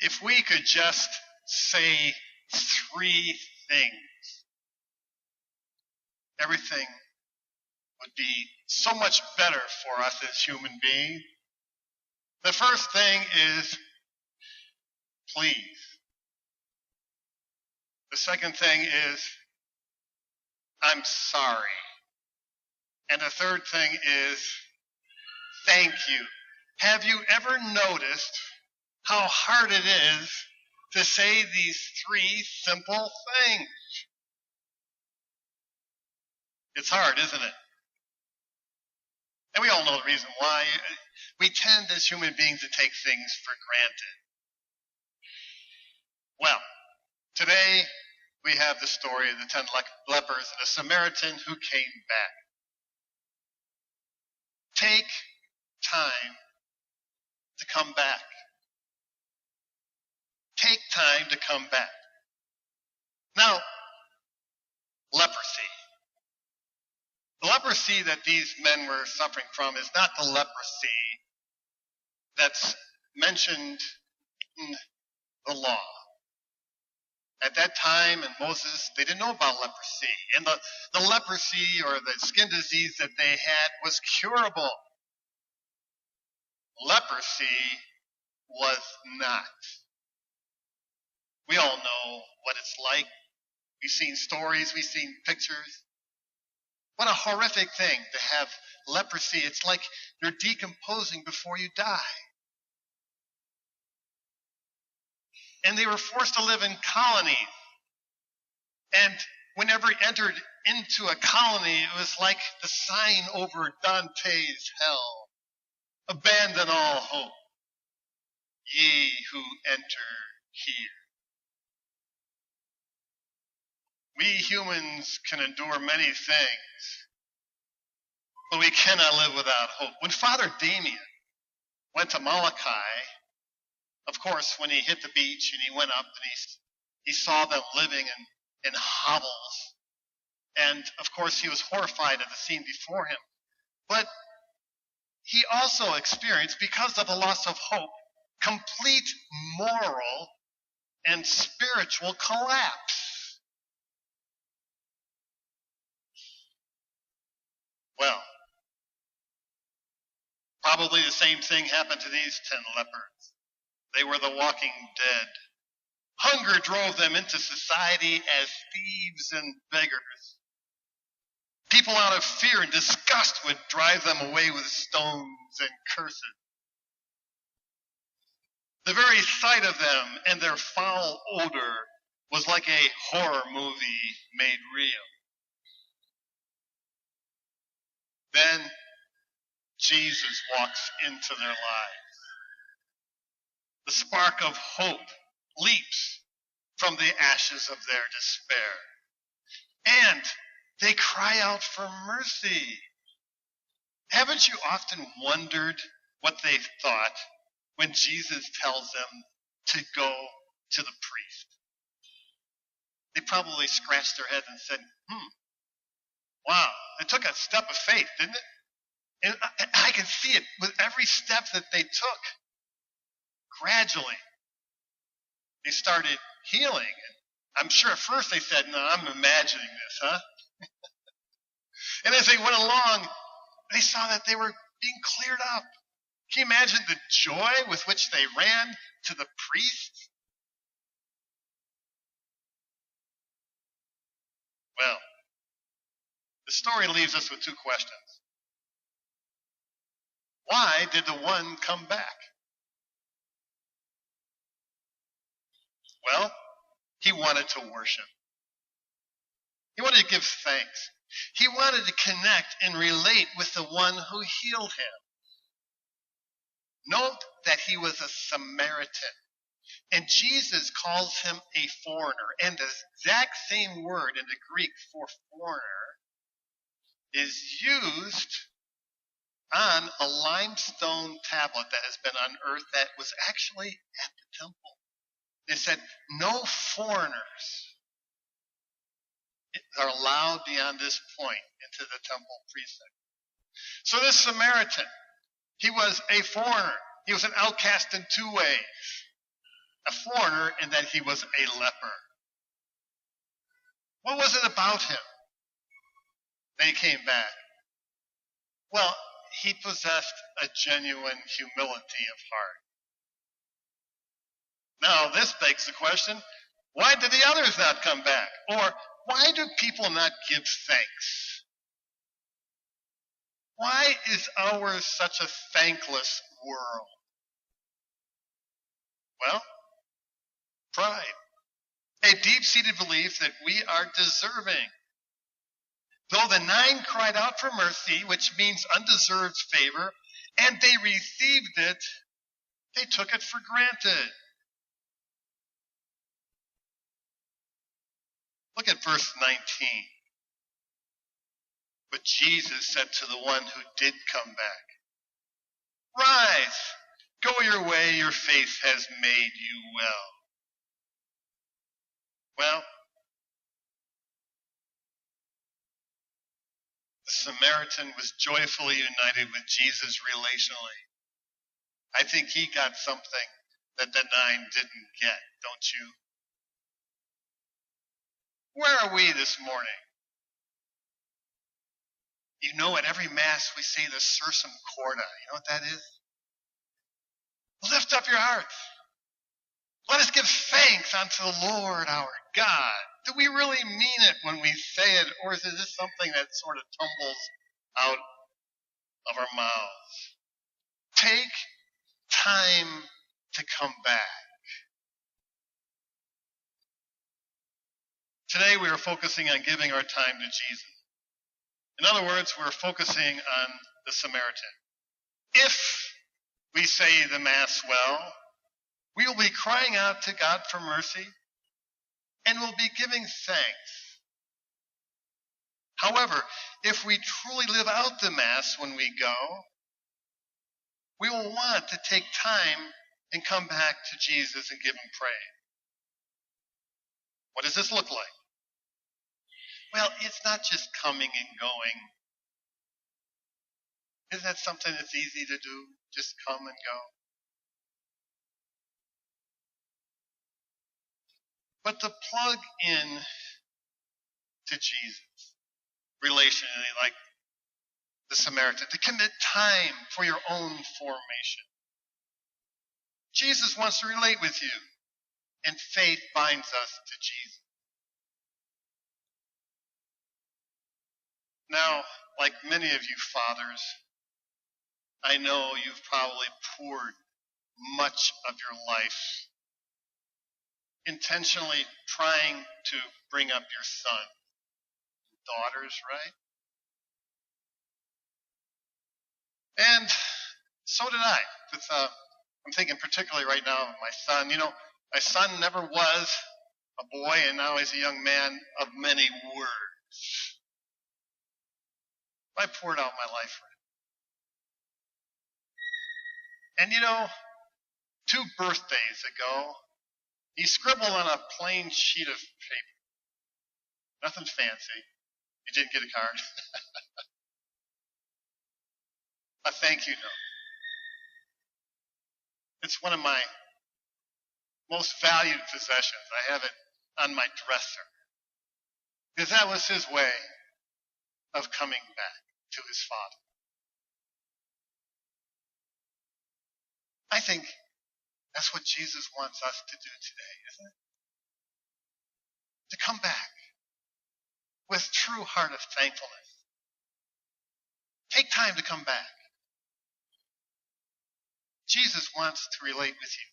If we could just say 3 things, everything would be so much better for us as human beings. The first thing is, please. The second thing is, I'm sorry. And the third thing is, thank you. Have you ever noticed how hard it is to say these 3 simple things? It's hard, isn't it? And we all know the reason why. We tend as human beings to take things for granted. Well, today we have the story of the 10 lepers and a Samaritan who came back. Take time to come back. Take time to come back. Now, leprosy. The leprosy that these men were suffering from is not the leprosy that's mentioned in the law. At that time, in Moses, they didn't know about leprosy. And the leprosy or the skin disease that they had was curable. Leprosy was not. We all know what it's like. We've seen stories, we've seen pictures. What a horrific thing to have leprosy. It's like you're decomposing before you die. And they were forced to live in colonies. And whenever he entered into a colony, it was like the sign over Dante's hell. Abandon all hope, ye who enter here. We humans can endure many things, but we cannot live without hope. When Father Damien went to Molokai, of course, when he hit the beach and he went up and he saw them living in hovels. And, of course, he was horrified at the scene before him. But he also experienced, because of the loss of hope, complete moral and spiritual collapse. Well, probably the same thing happened to these 10 lepers. They were the walking dead. Hunger drove them into society as thieves and beggars. People out of fear and disgust would drive them away with stones and curses. The very sight of them and their foul odor was like a horror movie made real. Then Jesus walks into their lives. The spark of hope leaps from the ashes of their despair. And they cry out for mercy. Haven't you often wondered what they thought when Jesus tells them to go to the priest? They probably scratched their heads and said, wow, it took a step of faith, didn't it? And I can see it with every step that they took. Gradually, they started healing. And I'm sure at first they said, no, I'm imagining this, huh? And as they went along, they saw that they were being cleared up. Can you imagine the joy with which they ran to the priest? Well, the story leaves us with 2 questions. Why did the one come back? Well, he wanted to worship. He wanted to give thanks. He wanted to connect and relate with the one who healed him. Note that he was a Samaritan. And Jesus calls him a foreigner. And the exact same word in the Greek for foreigner is used on a limestone tablet that has been unearthed that was actually at the temple. It said, no foreigners are allowed beyond this point into the temple precinct. So this Samaritan, he was a foreigner. He was an outcast in 2 ways. a foreigner in that he was a leper. What was it about him that he came back? Well, he possessed a genuine humility of heart. Now, this begs the question, why did the others not come back? Or why do people not give thanks? Why is ours such a thankless world? Well, pride. A deep-seated belief that we are deserving. Though the 9 cried out for mercy, which means undeserved favor, and they received it, they took it for granted. Look at verse 19. But Jesus said to the one who did come back, "Rise, go your way, your faith has made you well." Well, the Samaritan was joyfully united with Jesus relationally. I think he got something that the 9 didn't get, don't you? Where are we this morning? You know, at every Mass we say the Sursum Corda. You know what that is? Lift up your hearts. Let us give thanks unto the Lord our God. Do we really mean it when we say it, or is this something that sort of tumbles out of our mouths? Take time to come back. Today we are focusing on giving our time to Jesus. In other words, we're focusing on the Samaritan. If we say the Mass well, we will be crying out to God for mercy and will be giving thanks. However, if we truly live out the Mass when we go, we will want to take time and come back to Jesus and give him praise. What does this look like? Well, it's not just coming and going. Isn't that something that's easy to do? Just come and go. But to plug in to Jesus, relationally, like the Samaritan, to commit time for your own formation. Jesus wants to relate with you, and faith binds us to Jesus. Now, like many of you fathers, I know you've probably poured much of your life intentionally trying to bring up your son, daughters, right? And so did I. I'm thinking particularly right now of my son. You know, my son never was a boy, and now he's a young man of many words. I poured out my life for him. And you know, 2 birthdays ago, he scribbled on a plain sheet of paper. Nothing fancy. He didn't get a card. A thank you note. It's one of my most valued possessions. I have it on my dresser. Because that was his way of coming back to his Father. I think that's what Jesus wants us to do today, isn't it? To come back with true heart of thankfulness. Take time to come back. Jesus wants to relate with you.